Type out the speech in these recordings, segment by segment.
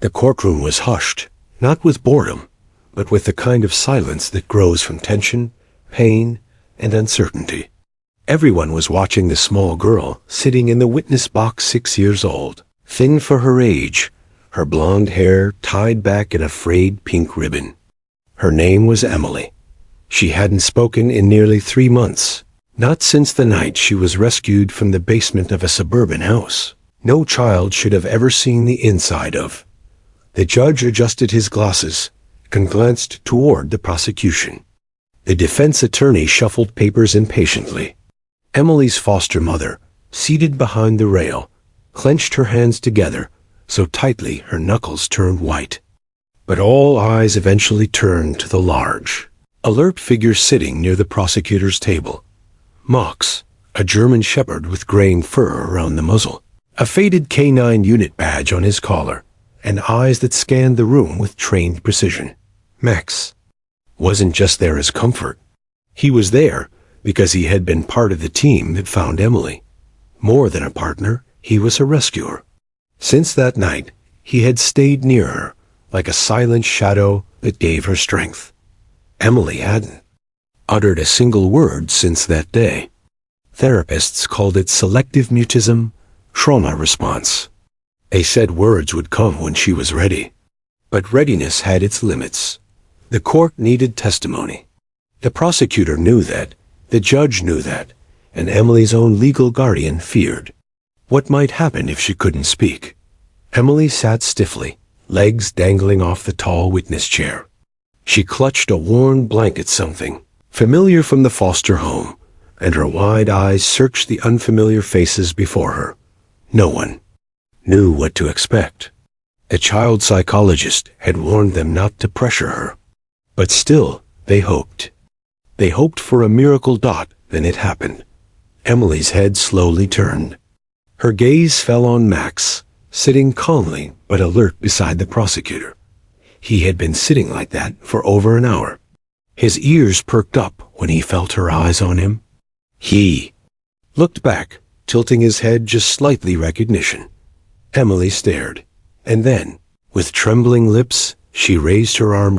The courtroom was hushed, not with boredom, but with the kind of silence that grows from tension, pain, and uncertainty. Everyone was watching the small girl sitting in the witness box, 6 years old, thin for her age, her blonde hair tied back in a frayed pink ribbon. Her name was Emily. She hadn't spoken in nearly 3 months, not since the night she was rescued from the basement of a suburban house no child should have ever seen the inside of. The judge adjusted his glasses and glanced toward the prosecution. The defense attorney shuffled papers impatiently. Emily's foster mother, seated behind the rail, clenched her hands together so tightly her knuckles turned white. But all eyes eventually turned to the large, alert figure sitting near the prosecutor's table. Max, a German shepherd with graying fur around the muzzle, a faded canine unit badge on his collar, and eyes that scanned the room with trained precision. Max wasn't just there as comfort. He was there because he had been part of the team that found Emily. More than a partner, he was a rescuer. Since that night, he had stayed near her, like a silent shadow that gave her strength. Emily hadn't uttered a single word since that day. Therapists called it selective mutism, trauma response. They said words would come when she was ready. But readiness had its limits. The court needed testimony. The prosecutor knew that, the judge knew that, and Emily's own legal guardian feared. What might happen if she couldn't speak? Emily sat stiffly, legs dangling off the tall witness chair. She clutched a worn blanket, something familiar from the foster home, and her wide eyes searched the unfamiliar faces before her. No one knew what to expect. A child psychologist had warned them not to pressure her. But still, they hoped. They hoped for a miracle. Then it happened. Emily's head slowly turned. Her gaze fell on Max, sitting calmly but alert beside the prosecutor. He had been sitting like that for over an hour. His ears perked up when he felt her eyes on him. He looked back, tilting his head just slightly. Recognition. Emily stared, and then, with trembling lips, she raised her arm.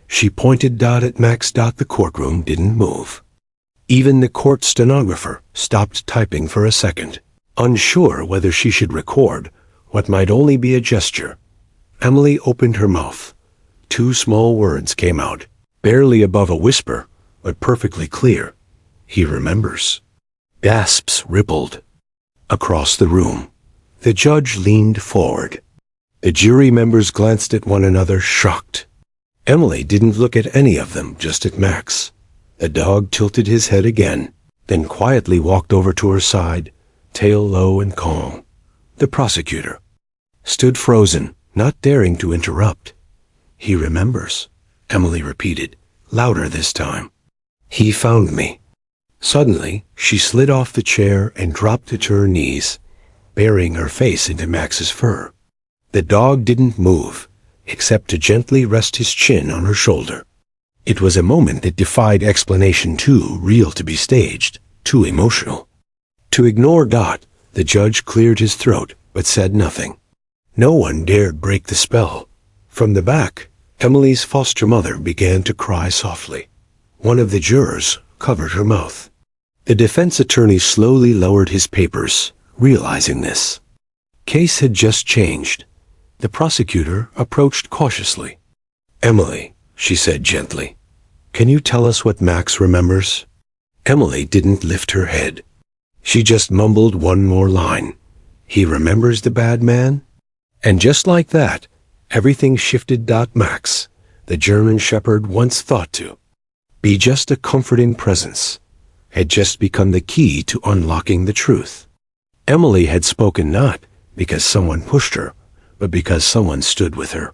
She pointed at Max. The courtroom didn't move. Even the court stenographer stopped typing for a second, unsure whether she should record what might only be a gesture. Emily opened her mouth. 2 small words came out, barely above a whisper, but perfectly clear. He remembers. Gasps rippled across the room. The judge leaned forward. The jury members glanced at one another, shocked. Emily didn't look at any of them, just at Max. The dog tilted his head again, then quietly walked over to her side, tail low and calm. The prosecutor stood frozen, not daring to interrupt. He remembers, Emily repeated, louder this time. He found me. Suddenly, she slid off the chair and dropped to her knees, burying her face into Max's fur. The dog didn't move, except to gently rest his chin on her shoulder. It was a moment that defied explanation, too real to be staged, too emotional. To ignore. The judge cleared his throat, but said nothing. No one dared break the spell. From the back, Emily's foster mother began to cry softly. One of the jurors covered her mouth. The defense attorney slowly lowered his papers, realizing this. Case had just changed. The prosecutor approached cautiously. Emily, she said gently, can you tell us what Max remembers? Emily didn't lift her head. She just mumbled one more line. He remembers the bad man? And just like that, everything shifted. Max, the German shepherd once thought to be just a comforting presence, had just become the key to unlocking the truth. Emily had spoken not because someone pushed her, but because someone stood with her.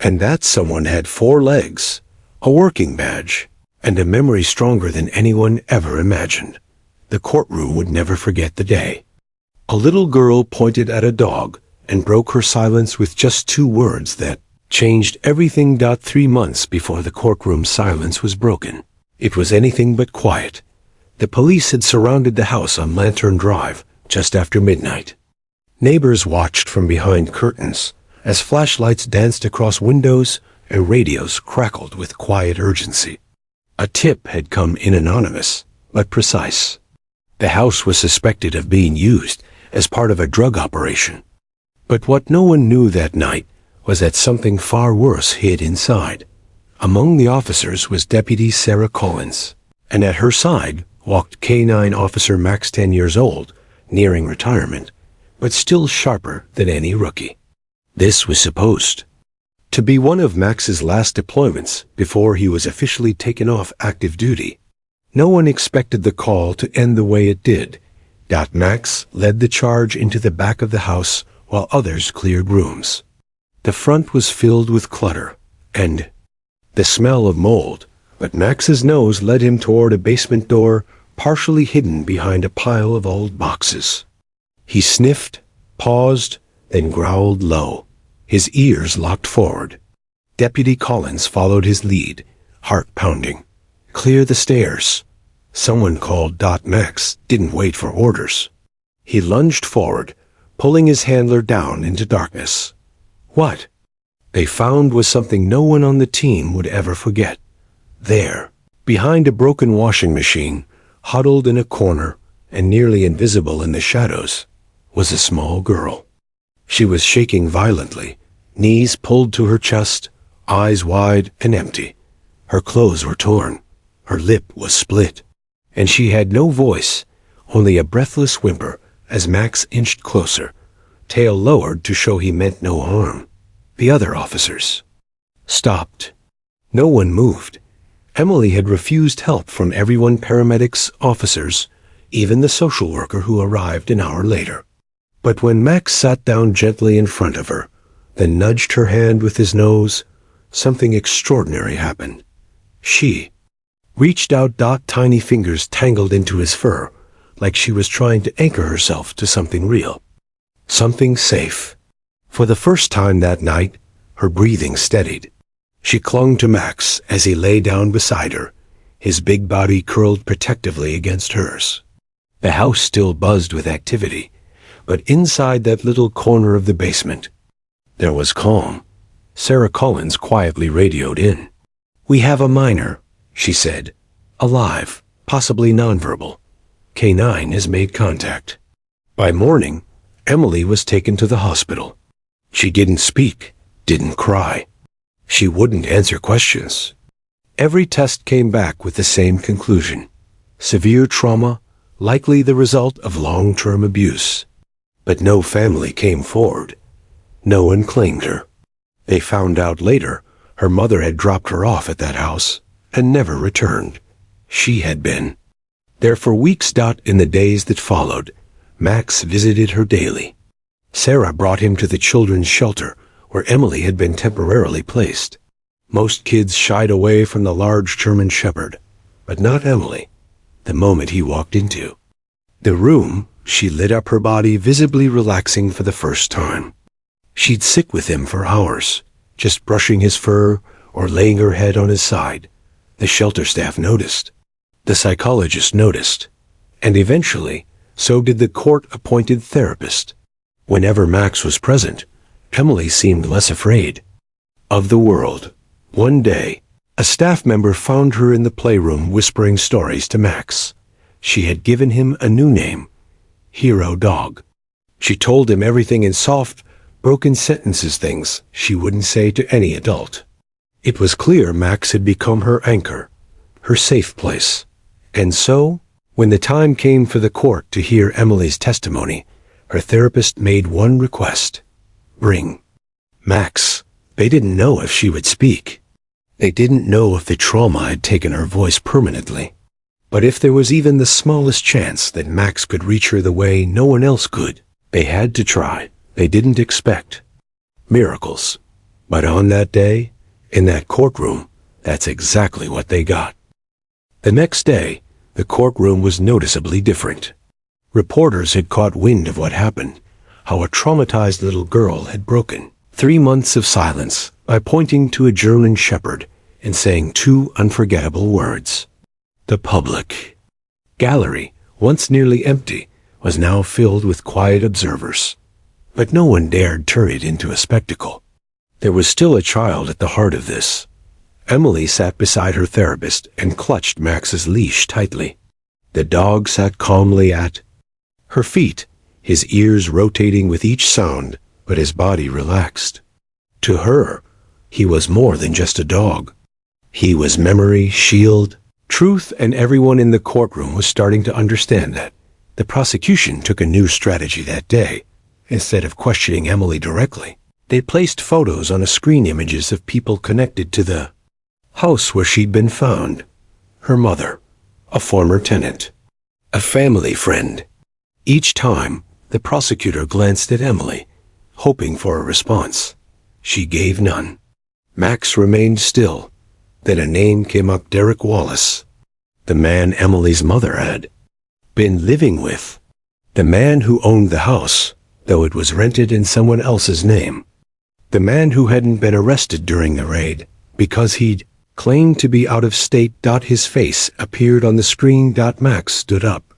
And that someone had 4 legs, a working badge, and a memory stronger than anyone ever imagined. The courtroom would never forget the day. A little girl pointed at a dog and broke her silence with just 2 words that changed everything. 3 months before the courtroom silence was broken, it was anything but quiet. The police had surrounded the house on Lantern Drive just after midnight. Neighbors watched from behind curtains, As flashlights danced across windows and radios crackled with quiet urgency. A tip had come in anonymous, but precise. The house was suspected of being used as part of a drug operation. But what no one knew that night was that something far worse hid inside. Among the officers was Deputy Sarah Collins, and at her side walked K-9 Officer Max, 10 years old, nearing retirement, but still sharper than any rookie. This was supposed to be one of Max's last deployments before he was officially taken off active duty. No one expected the call to end the way it did. Max led the charge into the back of the house while others cleared rooms. The front was filled with clutter and the smell of mold, but Max's nose led him toward a basement door partially hidden behind a pile of old boxes. He sniffed, paused, then growled low, his ears locked forward. Deputy Collins followed his lead, heart pounding. Clear the stairs. Someone called. Max didn't wait for orders. He lunged forward, pulling his handler down into darkness. What they found was something no one on the team would ever forget. There, behind a broken washing machine, huddled in a corner and nearly invisible in the shadows, was a small girl. She was shaking violently, knees pulled to her chest, eyes wide and empty. Her clothes were torn, her lip was split, and she had no voice, only a breathless whimper as Max inched closer, tail lowered to show he meant no harm. The other officers stopped. No one moved. Emily had refused help from everyone, paramedics, officers, even the social worker who arrived an hour later. But when Max sat down gently in front of her, then nudged her hand with his nose, something extraordinary happened. She reached out. Tiny fingers tangled into his fur, like she was trying to anchor herself to something real, something safe. For the first time that night, her breathing steadied. She clung to Max as he lay down beside her, his big body curled protectively against hers. The house still buzzed with activity, but inside that little corner of the basement, there was calm. Sarah Collins quietly radioed in. "We have a minor," she said. "Alive, possibly nonverbal. K-9 has made contact." By morning, Emily was taken to the hospital. She didn't speak, didn't cry. She wouldn't answer questions. Every test came back with the same conclusion: severe trauma, likely the result of long-term abuse. But no family came forward. No one claimed her. They found out later her mother had dropped her off at that house and never returned. She had been there for weeks. In the days that followed, Max visited her daily. Sarah brought him to the children's shelter where Emily had been temporarily placed. Most kids shied away from the large German shepherd, but not Emily. The moment he walked into the room, she lit up, her body visibly relaxing for the first time. She'd sit with him for hours, just brushing his fur or laying her head on his side. The shelter staff noticed. The psychologist noticed. And eventually, so did the court-appointed therapist. Whenever Max was present, Emily seemed less afraid of the world. One day, a staff member found her in the playroom whispering stories to Max. She had given him a new name, Hero Dog. She told him everything in soft, broken sentences, things she wouldn't say to any adult. It was clear Max had become her anchor, her safe place. And so, when the time came for the court to hear Emily's testimony, her therapist made one request: bring Max. They didn't know if she would speak. They didn't know if the trauma had taken her voice permanently. But if there was even the smallest chance that Max could reach her the way no one else could, they had to try. They didn't expect miracles. But on that day, in that courtroom, that's exactly what they got. The next day, the courtroom was noticeably different. Reporters had caught wind of what happened, how a traumatized little girl had broken 3 months of silence by pointing to a German shepherd and saying 2 unforgettable words. The public gallery, once nearly empty, was now filled with quiet observers. but no one dared turn it into a spectacle. There was still a child at the heart of this. Emily sat beside her therapist and clutched Max's leash tightly. The dog sat calmly at her feet, his ears rotating with each sound, but his body relaxed. To her, he was more than just a dog. He was memory, shield, truth, and everyone in the courtroom was starting to understand that. The prosecution took a new strategy that day. Instead of questioning Emily directly, they placed photos on a screen, images of people connected to the house where she'd been found. Her mother, a former tenant, a family friend. Each time, the prosecutor glanced at Emily, hoping for a response. She gave none. Max remained still. Then a name came up: Derek Wallace, the man Emily's mother had been living with, the man who owned the house, though it was rented in someone else's name, the man who hadn't been arrested during the raid because he'd claimed to be out of state. His face appeared on the screen. Max stood up.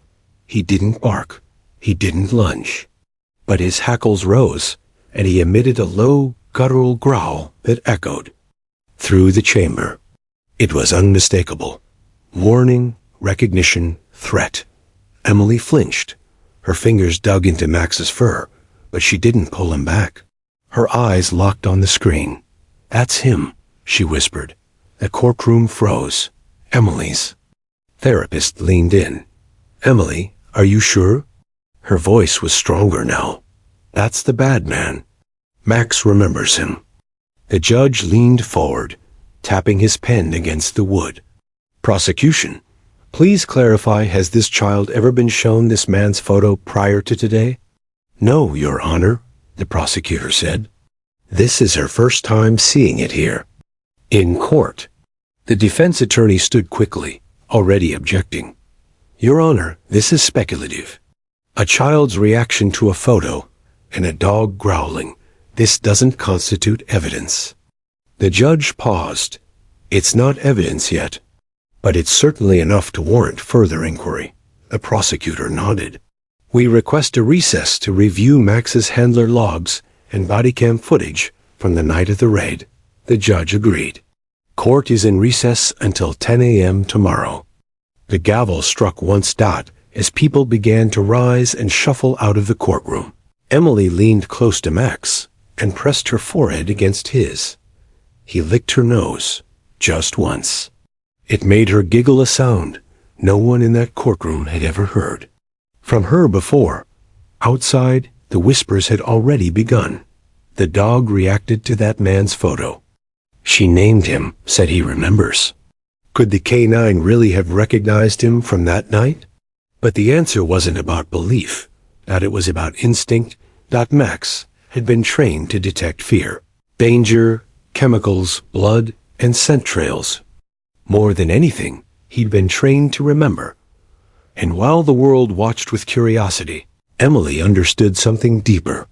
He didn't bark. He didn't lunge. But his hackles rose, and he emitted a low, guttural growl that echoed through the chamber. It was unmistakable. Warning, recognition, threat. Emily flinched. Her fingers dug into Max's fur, but she didn't pull him back. Her eyes locked on the screen. "That's him," she whispered. The courtroom froze. Emily's therapist leaned in. "Emily, are you sure?" Her voice was stronger now. "That's the bad man. Max remembers him." The judge leaned forward, tapping his pen against the wood. "Prosecution, please clarify, has this child ever been shown this man's photo prior to today?" "No, Your Honor," the prosecutor said. "This is her first time seeing it here." In court, the defense attorney stood quickly, already objecting. "Your Honor, this is speculative. A child's reaction to a photo and a dog growling. This doesn't constitute evidence." The judge paused. "It's not evidence yet, but it's certainly enough to warrant further inquiry." The prosecutor nodded. "We request a recess to review Max's handler logs and body cam footage from the night of the raid." The judge agreed. "Court is in recess until 10 a.m. tomorrow." The gavel struck once. As people began to rise and shuffle out of the courtroom. Emily leaned close to Max and pressed her forehead against his. He licked her nose, just once. It made her giggle, a sound no one in that courtroom had ever heard from her before. Outside, the whispers had already begun. The dog reacted to that man's photo. She named him, said he remembers. Could the K9 really have recognized him from that night? But the answer wasn't about belief, that it was about instinct. Max had been trained to detect fear, danger, chemicals, blood, and scent trails. More than anything, he'd been trained to remember. And while the world watched with curiosity, Emily understood something deeper.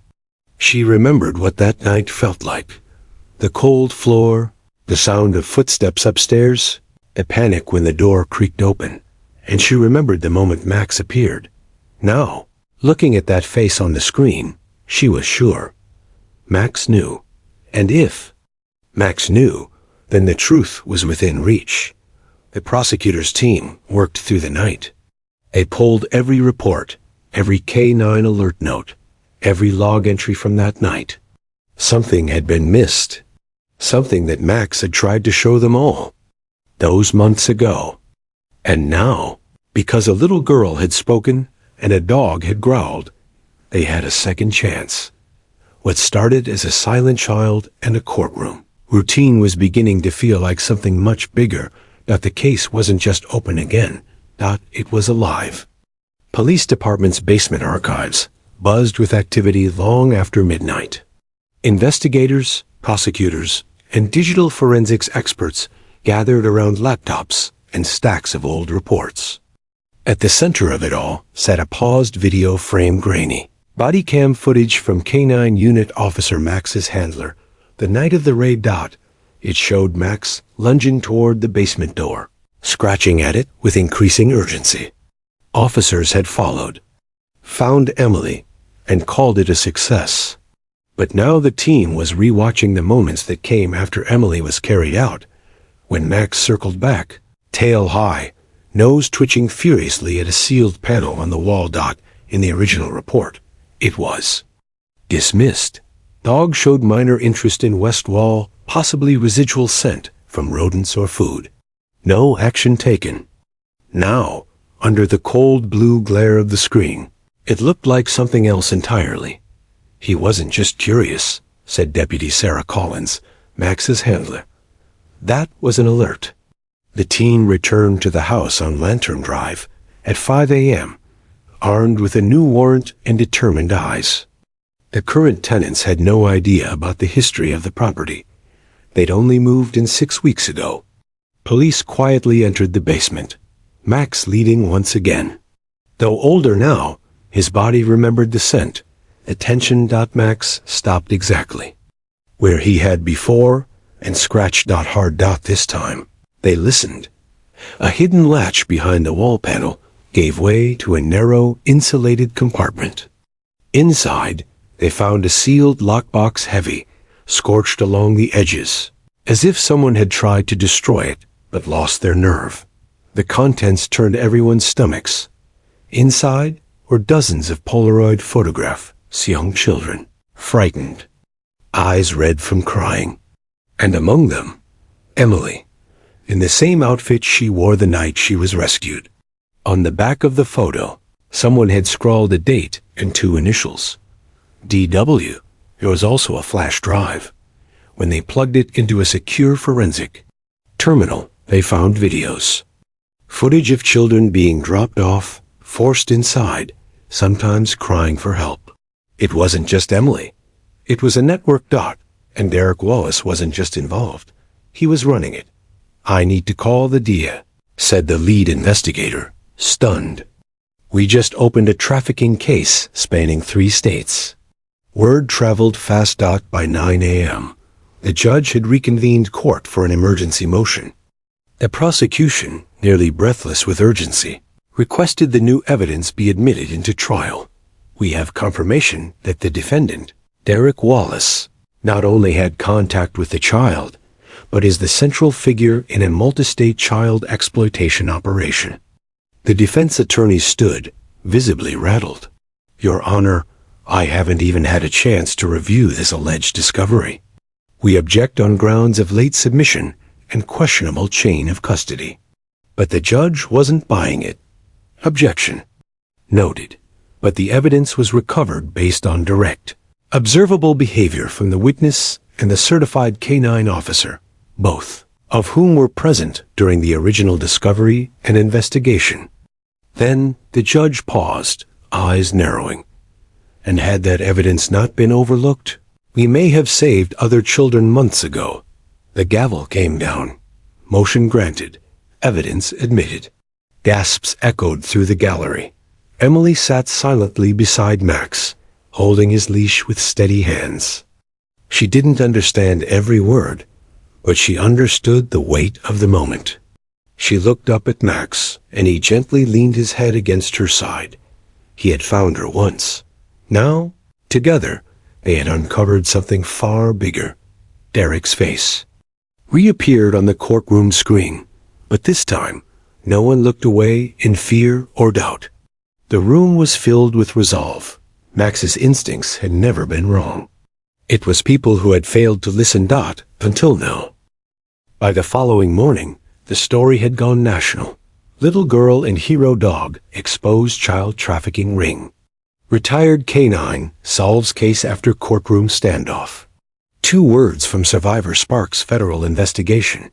She remembered what that night felt like. The cold floor, the sound of footsteps upstairs, a panic when the door creaked open. And she remembered the moment Max appeared. Now, looking at that face on the screen, she was sure. Max knew. And if Max knew, then the truth was within reach. The prosecutor's team worked through the night. They pulled every report, every K9 alert note, every log entry from that night. Something had been missed. Something that Max had tried to show them all. Those months ago. And now, because a little girl had spoken and a dog had growled, they had a second chance. What started as a silent child and a courtroom routine was beginning to feel like something much bigger. That the case wasn't just open again. It was alive. Police department's basement archives buzzed with activity long after midnight. Investigators, prosecutors, and digital forensics experts gathered around laptops and stacks of old reports. At the center of it all sat a paused video frame, grainy body cam footage from K9 Unit Officer Max's handler. The night of the raid. It showed Max lunging toward the basement door, scratching at it with increasing urgency. Officers had followed, found Emily, and called it a success. But now the team was rewatching the moments that came after Emily was carried out, when Max circled back, tail high, nose twitching furiously at a sealed panel on the wall. In the original report, it was dismissed. Dog showed minor interest in west wall, possibly residual scent from rodents or food. No action taken. Now, under the cold blue glare of the screen, it looked like something else entirely. He wasn't just curious, said Deputy Sarah Collins, Max's handler. That was an alert. The teen returned to the house on Lantern Drive at 5 a.m., armed with a new warrant and determined eyes. The current tenants had no idea about the history of the property. They'd only moved in 6 weeks ago. Police quietly entered the basement, Max leading once again. Though older now, his body remembered the scent. Attention. Max stopped exactly where he had before and scratched hard. This time, they listened. A hidden latch behind the wall panel gave way to a narrow, insulated compartment. Inside, they found a sealed lockbox, heavy, scorched along the edges, as if someone had tried to destroy it but lost their nerve. The contents turned everyone's stomachs. Inside were dozens of Polaroid photographs, young children, frightened, eyes red from crying. And among them, Emily, in the same outfit she wore the night she was rescued. On the back of the photo, someone had scrawled a date and 2 initials. DW. There was also a flash drive. When they plugged it into a secure forensic terminal, they found videos. Footage of children being dropped off, forced inside, sometimes crying for help. It wasn't just Emily. It was a network. And Derek Wallace wasn't just involved. He was running it. I need to call the DIA, said the lead investigator, stunned. We just opened a trafficking case spanning 3 states. Word traveled fast. By 9 a.m., the judge had reconvened court for an emergency motion. The prosecution, nearly breathless with urgency, requested the new evidence be admitted into trial. We have confirmation that the defendant, Derek Wallace, not only had contact with the child, but is the central figure in a multi-state child exploitation operation. The defense attorney stood, visibly rattled. Your Honor, I haven't even had a chance to review this alleged discovery. We object on grounds of late submission and questionable chain of custody. But the judge wasn't buying it. Objection. Noted. But the evidence was recovered based on direct, observable behavior from the witness and the certified canine officer, both of whom were present during the original discovery and investigation. Then the judge paused, eyes narrowing. And had that evidence not been overlooked, we may have saved other children months ago. The gavel came down. Motion granted. Evidence admitted. Gasps echoed through the gallery. Emily sat silently beside Max, holding his leash with steady hands. She didn't understand every word, but she understood the weight of the moment. She looked up at Max, and he gently leaned his head against her side. He had found her once. Now, together, they had uncovered something far bigger. Derek's face reappeared on the courtroom screen, but this time, no one looked away in fear or doubt. The room was filled with resolve. Max's instincts had never been wrong. It was people who had failed to listen. Until now. By the following morning, the story had gone national. Little girl and hero dog exposed child trafficking ring. Retired canine solves case after courtroom standoff. 2 words from survivor sparks federal investigation.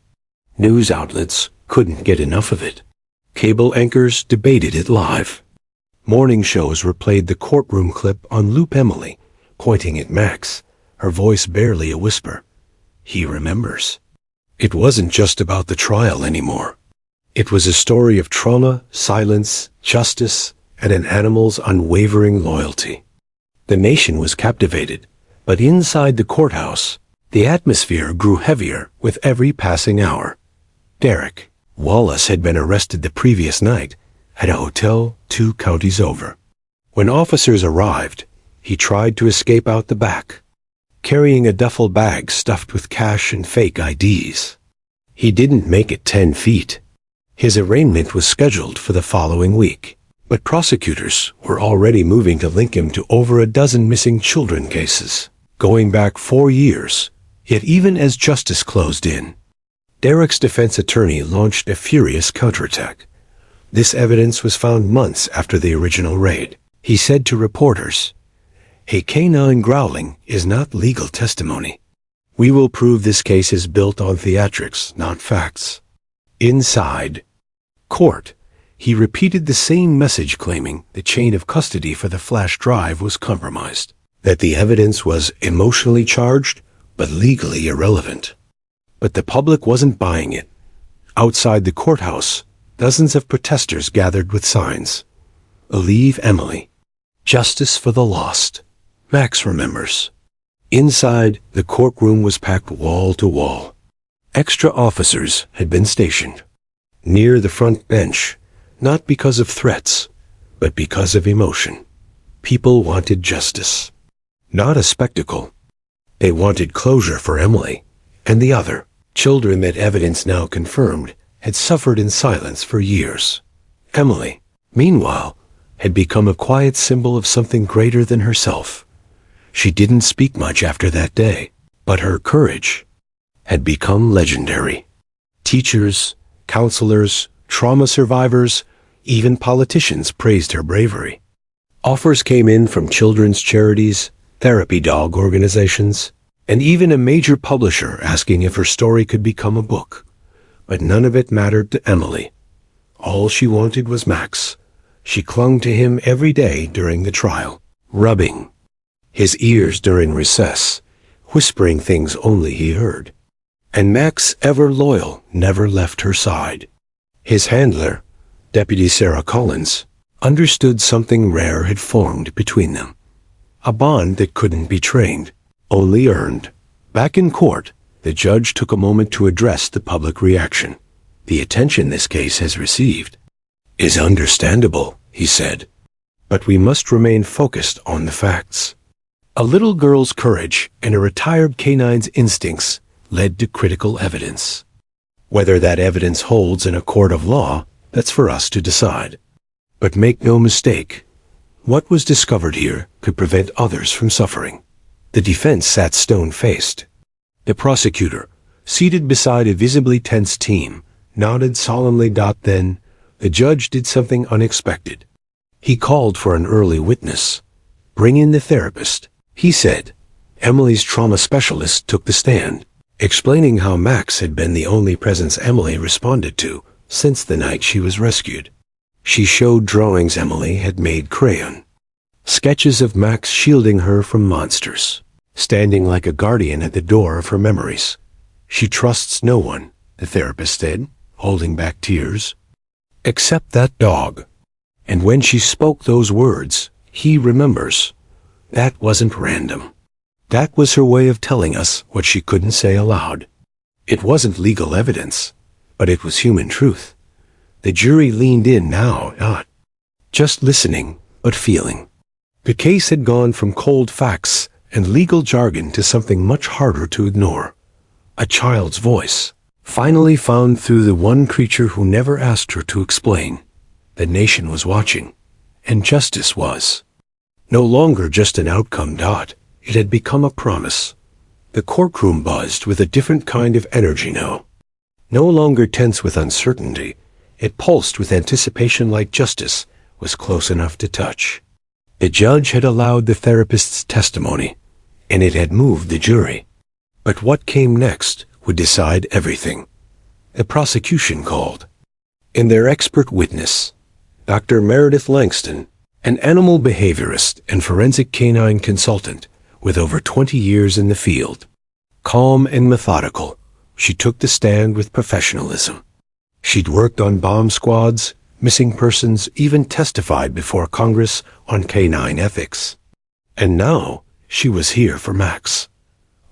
News outlets couldn't get enough of it. Cable anchors debated it live. Morning shows replayed the courtroom clip on loop. Emily, pointing at Max, her voice barely a whisper. He remembers. It wasn't just about the trial anymore. It was a story of trauma, silence, justice, and an animal's unwavering loyalty. The nation was captivated, but inside the courthouse, the atmosphere grew heavier with every passing hour. Derek Wallace had been arrested the previous night at a hotel 2 counties over. When officers arrived, he tried to escape out the back, carrying a duffel bag stuffed with cash and fake IDs. He didn't make it 10 feet. His arraignment was scheduled for the following week, but prosecutors were already moving to link him to over a dozen missing children cases, going back 4 years, yet even as justice closed in, Derek's defense attorney launched a furious counterattack. This evidence was found months after the original raid. He said to reporters, "A canine growling is not legal testimony. We will prove this case is built on theatrics, not facts." Inside court, he repeated the same message, claiming the chain of custody for the flash drive was compromised, that the evidence was emotionally charged but legally irrelevant. But the public wasn't buying it. Outside the courthouse, dozens of protesters gathered with signs. "Leave Emily. Justice for the lost," Max remembers. Inside, the courtroom was packed wall to wall. Extra officers had been stationed near the front bench, not because of threats, but because of emotion. People wanted justice, not a spectacle. They wanted closure for Emily and the other children that evidence now confirmed had suffered in silence for years. Emily, meanwhile, had become a quiet symbol of something greater than herself. She didn't speak much after that day, but her courage had become legendary. Teachers, counselors, trauma survivors, even politicians praised her bravery. Offers came in from children's charities, therapy dog organizations, and even a major publisher asking if her story could become a book. But none of it mattered to Emily. All she wanted was Max. She clung to him every day during the trial, rubbing his ears during recess, whispering things only he heard. And Max, ever loyal, never left her side. His handler, Deputy Sarah Collins, understood something rare had formed between them. A bond that couldn't be trained, only earned. Back in court, the judge took a moment to address the public reaction. "The attention this case has received is understandable," he said, "but we must remain focused on the facts." A little girl's courage and a retired canine's instincts led to critical evidence. Whether that evidence holds in a court of law, that's for us to decide. But make no mistake, what was discovered here could prevent others from suffering. The defense sat stone-faced. The prosecutor, seated beside a visibly tense team, nodded solemnly. Then, the judge did something unexpected. He called for an early witness. "Bring in the therapist," he said. Emily's trauma specialist took the stand, explaining how Max had been the only presence Emily responded to since the night she was rescued. She showed drawings Emily had made crayon, sketches of Max shielding her from monsters, standing like a guardian at the door of her memories. "She trusts no one," the therapist said, holding back tears, "except that dog." And when she spoke those words, "he remembers," that wasn't random. That was her way of telling us what she couldn't say aloud. It wasn't legal evidence, but it was human truth. The jury leaned in now, not just listening, but feeling. The case had gone from cold facts and legal jargon to something much harder to ignore. A child's voice, finally found through the one creature who never asked her to explain. The nation was watching, and justice was no longer just an outcome. It had become a promise. The courtroom buzzed with a different kind of energy now. No longer tense with uncertainty, it pulsed with anticipation, like justice was close enough to touch. The judge had allowed the therapist's testimony, and it had moved the jury. But what came next would decide everything. The prosecution called in their expert witness, Dr. Meredith Langston, an animal behaviorist and forensic canine consultant with over 20 years in the field. Calm and methodical, she took the stand with professionalism. She'd worked on bomb squads, missing persons, even testified before Congress on canine ethics. And now she was here for Max.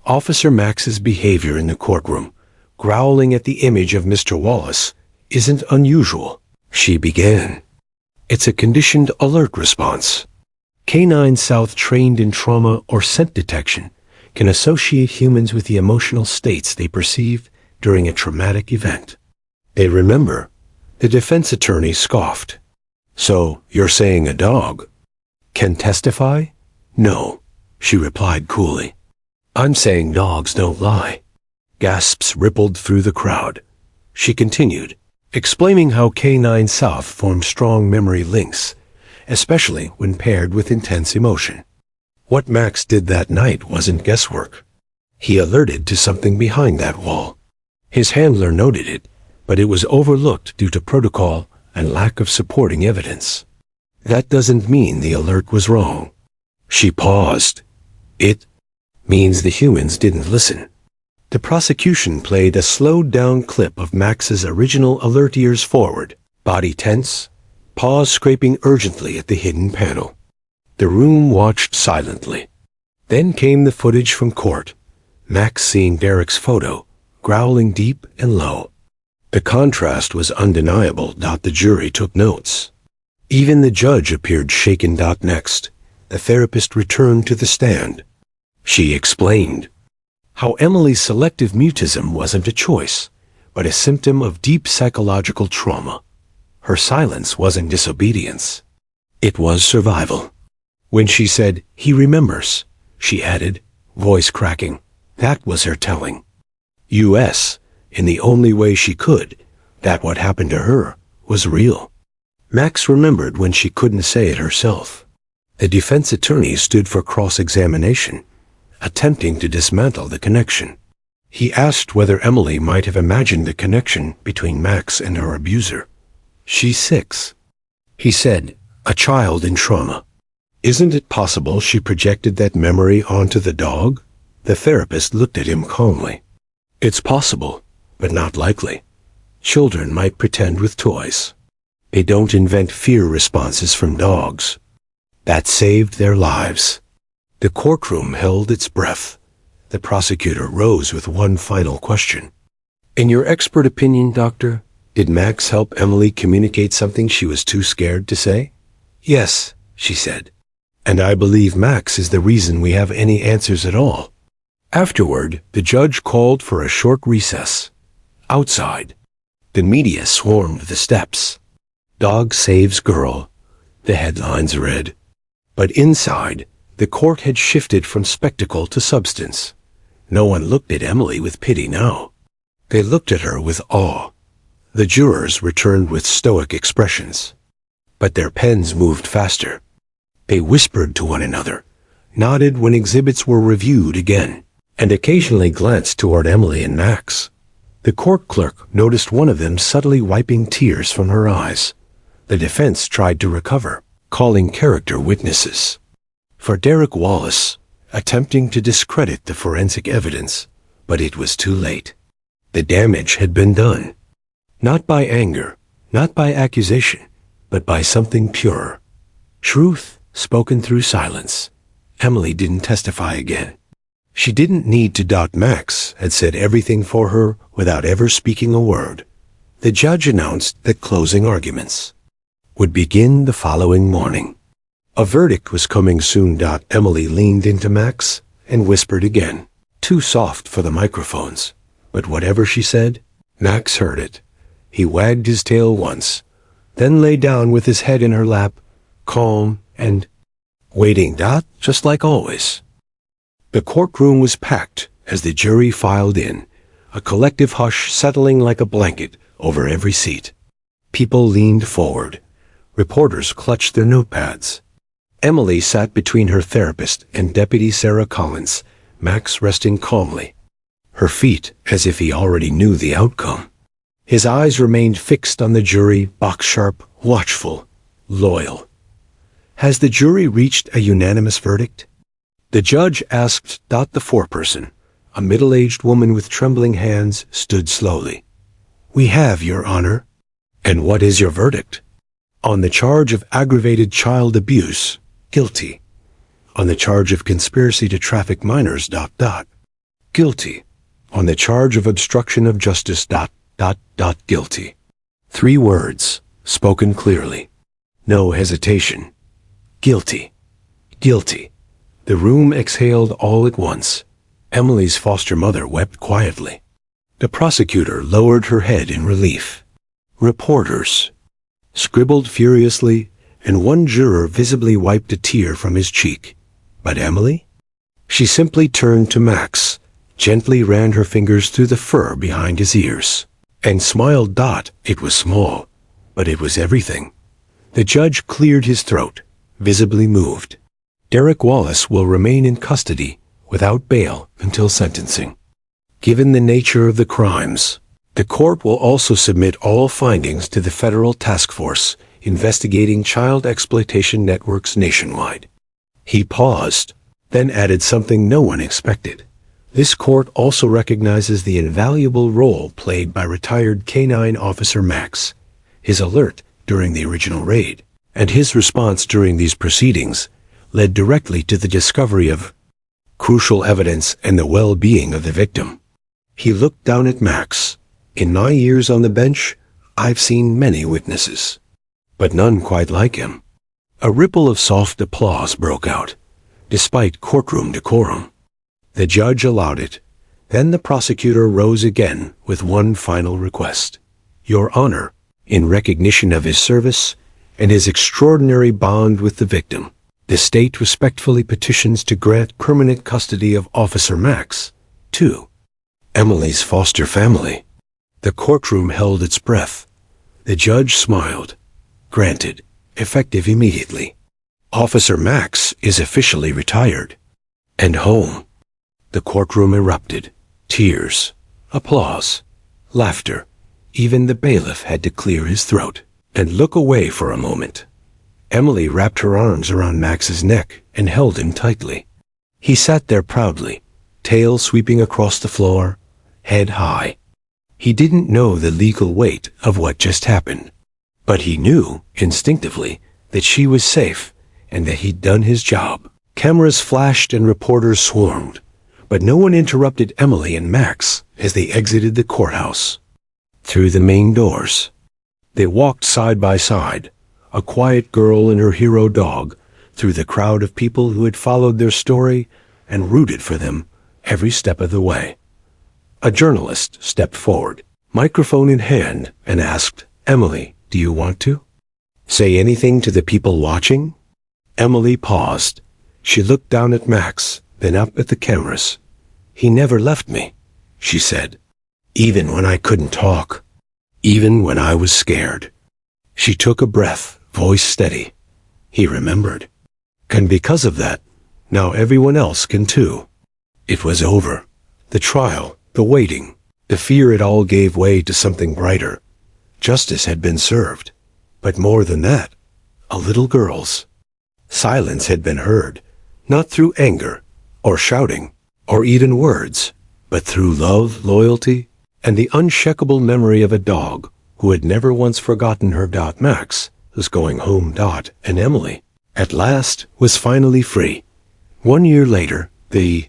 Officer Max's behavior in the courtroom, growling at the image of Mr. Wallace, isn't unusual, she began. It's a conditioned alert response. Canine South trained in trauma or scent detection can associate humans with the emotional states they perceive during a traumatic event. They remember. The defense attorney scoffed. So, you're saying a dog can testify? No, she replied coolly. I'm saying dogs don't lie. Gasps rippled through the crowd. She continued, explaining how Canine South forms strong memory links, especially when paired with intense emotion. What Max did that night wasn't guesswork. He alerted to something behind that wall. His handler noted it, but it was overlooked due to protocol and lack of supporting evidence. That doesn't mean the alert was wrong. She paused. It means the humans didn't listen. The prosecution played a slowed-down clip of Max's original alert ears forward, body tense, paws scraping urgently at the hidden panel. The room watched silently. Then came the footage from court, Max seeing Derek's photo, growling deep and low. The contrast was undeniable. The jury took notes. Even the judge appeared shaken. Next, the therapist returned to the stand. She explained how Emily's selective mutism wasn't a choice, but a symptom of deep psychological trauma. Her silence wasn't disobedience. It was survival. When she said, "He remembers," she added, voice cracking, that was her telling. U.S., in the only way she could, that what happened to her was real. Max remembered when she couldn't say it herself. The defense attorney stood for cross-examination, attempting to dismantle the connection. He asked whether Emily might have imagined the connection between Max and her abuser. She's 6. He said, a child in trauma. Isn't it possible she projected that memory onto the dog? The therapist looked at him calmly. It's possible, but not likely. Children might pretend with toys. They don't invent fear responses from dogs. That saved their lives. The courtroom held its breath. The prosecutor rose with one final question. In your expert opinion, doctor, did Max help Emily communicate something she was too scared to say? Yes, she said. And I believe Max is the reason we have any answers at all. Afterward, the judge called for a short recess. Outside, the media swarmed the steps. Dog saves girl, the headlines read. But inside, the court had shifted from spectacle to substance. No one looked at Emily with pity now. They looked at her with awe. The jurors returned with stoic expressions. But their pens moved faster. They whispered to one another, nodded when exhibits were reviewed again, and occasionally glanced toward Emily and Max. The court clerk noticed one of them subtly wiping tears from her eyes. The defense tried to recover, calling character witnesses. For Derek Wallace, attempting to discredit the forensic evidence, but it was too late. The damage had been done. Not by anger, not by accusation, but by something purer. Truth spoken through silence. Emily didn't testify again. She didn't need to. Max had said everything for her without ever speaking a word. The judge announced that closing arguments would begin the following morning. A verdict was coming soon. Emily leaned into Max and whispered again, too soft for the microphones. But whatever she said, Max heard it. He wagged his tail once, then lay down with his head in her lap, calm and waiting. Just like always. The courtroom was packed as the jury filed in, a collective hush settling like a blanket over every seat. People leaned forward. Reporters clutched their notepads. Emily sat between her therapist and Deputy Sarah Collins, Max resting calmly, her feet as if he already knew the outcome. His eyes remained fixed on the jury, box-sharp, watchful, loyal. Has the jury reached a unanimous verdict? The judge asked. The foreperson, a middle-aged woman with trembling hands, stood slowly. We have, Your Honor. And what is your verdict? On the charge of aggravated child abuse, guilty. On the charge of conspiracy to traffic minors, guilty. On the charge of obstruction of justice, guilty. 3 words, spoken clearly. No hesitation. Guilty. Guilty. The room exhaled all at once. Emily's foster mother wept quietly. The prosecutor lowered her head in relief. Reporters scribbled furiously, and one juror visibly wiped a tear from his cheek. But Emily? She simply turned to Max, gently ran her fingers through the fur behind his ears, and smiled. It was small, but it was everything. The judge cleared his throat, visibly moved. Derek Wallace will remain in custody without bail until sentencing. Given the nature of the crimes, the court will also submit all findings to the federal task force investigating child exploitation networks nationwide. He paused, then added something no one expected. This court also recognizes the invaluable role played by retired K-9 Officer Max, his alert during the original raid, and his response during these proceedings led directly to the discovery of crucial evidence and the well-being of the victim. He looked down at Max. In my years on the bench, I've seen many witnesses, but none quite like him. A ripple of soft applause broke out, despite courtroom decorum. The judge allowed it. Then the prosecutor rose again with one final request. Your Honor, in recognition of his service and his extraordinary bond with the victim, the state respectfully petitions to grant permanent custody of Officer Max to Emily's foster family. The courtroom held its breath. The judge smiled. Granted, effective immediately. Officer Max is officially retired. And home. The courtroom erupted. Tears, applause, laughter. Even the bailiff had to clear his throat and look away for a moment. Emily wrapped her arms around Max's neck and held him tightly. He sat there proudly, tail sweeping across the floor, head high. He didn't know the legal weight of what just happened, but he knew, instinctively, that she was safe and that he'd done his job. Cameras flashed and reporters swarmed, but no one interrupted Emily and Max as they exited the courthouse. Through the main doors, they walked side by side, a quiet girl and her hero dog, through the crowd of people who had followed their story and rooted for them every step of the way. A journalist stepped forward, microphone in hand, and asked, Emily, do you want to say anything to the people watching? Emily paused. She looked down at Max, then up at the cameras. He never left me, she said. Even when I couldn't talk. Even when I was scared. She took a breath, voice steady. He remembered. And because of that, now everyone else can too. It was over. The trial, the waiting, the fear, it all gave way to something brighter. Justice had been served. But more than that, a little girl's silence had been heard, not through anger, or shouting, or even words, but through love, loyalty, and the unshakable memory of a dog who had never once forgotten her. Max was going home. And Emily, at last, was finally free. 1 year later, the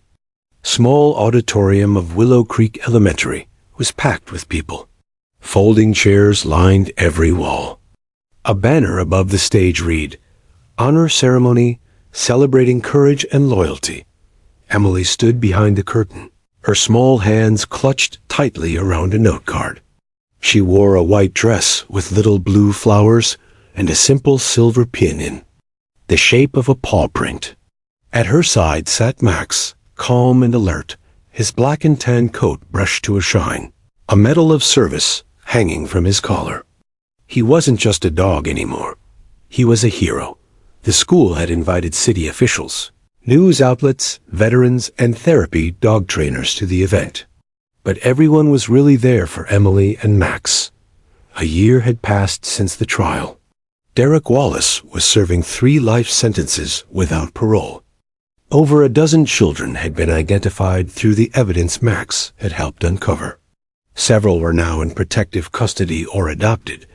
small auditorium of Willow Creek Elementary was packed with people. Folding chairs lined every wall. A banner above the stage read, Honor Ceremony Celebrating Courage and Loyalty. Emily stood behind the curtain, her small hands clutched tightly around a note card. She wore a white dress with little blue flowers and a simple silver pin in the shape of a paw print. At her side sat Max, calm and alert, his black and tan coat brushed to a shine, a medal of service hanging from his collar. He wasn't just a dog anymore. He was a hero. The school had invited city officials, news outlets, veterans, and therapy dog trainers to the event. But everyone was really there for Emily and Max. A year had passed since the trial. Derek Wallace was serving 3 life sentences without parole. Over a dozen children had been identified through the evidence Max had helped uncover. Several were now in protective custody or adopted,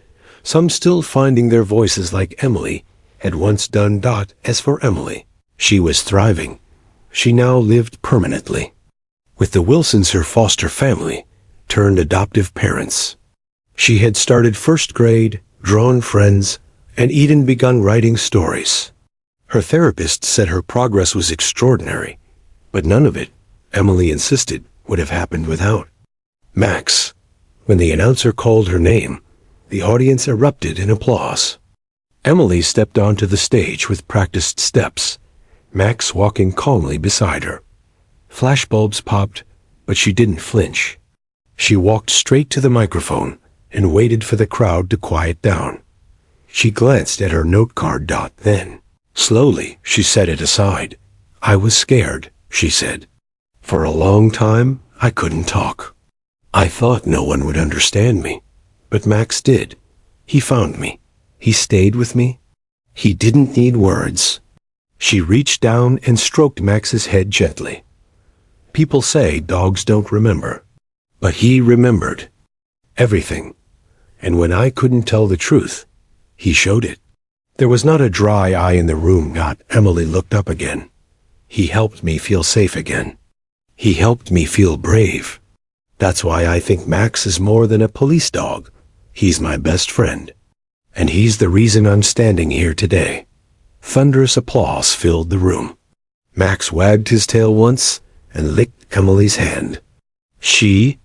some still finding their voices like Emily had once done. As for Emily, she was thriving. She now lived permanently with the Wilsons, her foster family, turned adoptive parents. She had started first grade, drawn friends, and even begun writing stories. Her therapist said her progress was extraordinary, but none of it, Emily insisted, would have happened without Max. When the announcer called her name, the audience erupted in applause. Emily stepped onto the stage with practiced steps, Max walking calmly beside her. Flashbulbs popped, but she didn't flinch. She walked straight to the microphone and waited for the crowd to quiet down. She glanced at her note card. Then, slowly, she set it aside. I was scared, she said. For a long time, I couldn't talk. I thought no one would understand me, but Max did. He found me. He stayed with me. He didn't need words. She reached down and stroked Max's head gently. People say dogs don't remember, but he remembered everything. And when I couldn't tell the truth, he showed it. There was not a dry eye in the room. Emily looked up again. He helped me feel safe again. He helped me feel brave. That's why I think Max is more than a police dog. He's my best friend. And he's the reason I'm standing here today. Thunderous applause filled the room. Max wagged his tail once and licked Emily's hand. She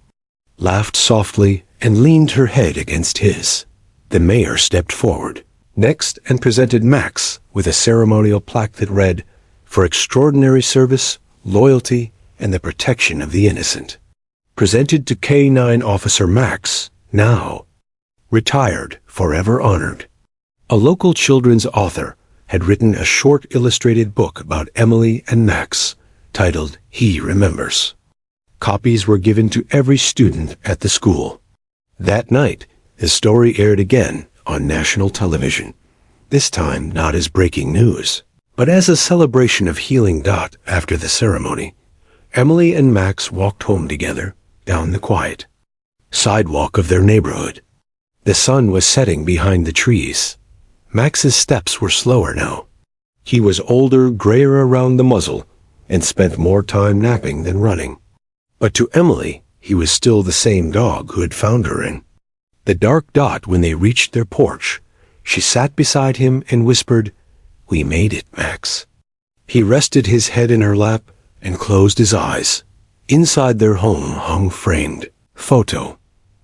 laughed softly and leaned her head against his. The mayor stepped forward next and presented Max with a ceremonial plaque that read, "For extraordinary service, loyalty, and the protection of the innocent." Presented to K9 Officer Max, now retired, forever honored. A local children's author had written a short illustrated book about Emily and Max, titled He Remembers. Copies were given to every student at the school. That night, the story aired again on national television, this time not as breaking news, but as a celebration of healing. After the ceremony, Emily and Max walked home together down the quiet sidewalk of their neighborhood. The sun was setting behind the trees. Max's steps were slower now. He was older, grayer around the muzzle, and spent more time napping than running. But to Emily, he was still the same dog who had found her in the dark. When they reached their porch, she sat beside him and whispered, "We made it, Max." He rested his head in her lap and closed his eyes. Inside their home hung framed photo,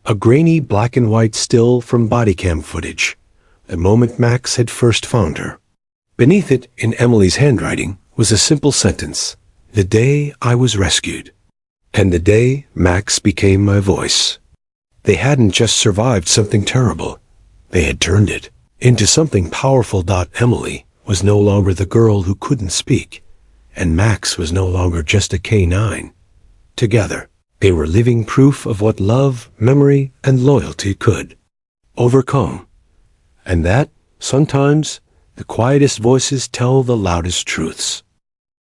a grainy black and white still from body cam footage, the moment Max had first found her. Beneath it, in Emily's handwriting, was a simple sentence, "The day I was rescued, and the day Max became my voice." They hadn't just survived something terrible, they had turned it into something powerful. Emily was no longer the girl who couldn't speak, and Max was no longer just a K9. Together, they were living proof of what love, memory, and loyalty could overcome. And that, sometimes, the quietest voices tell the loudest truths.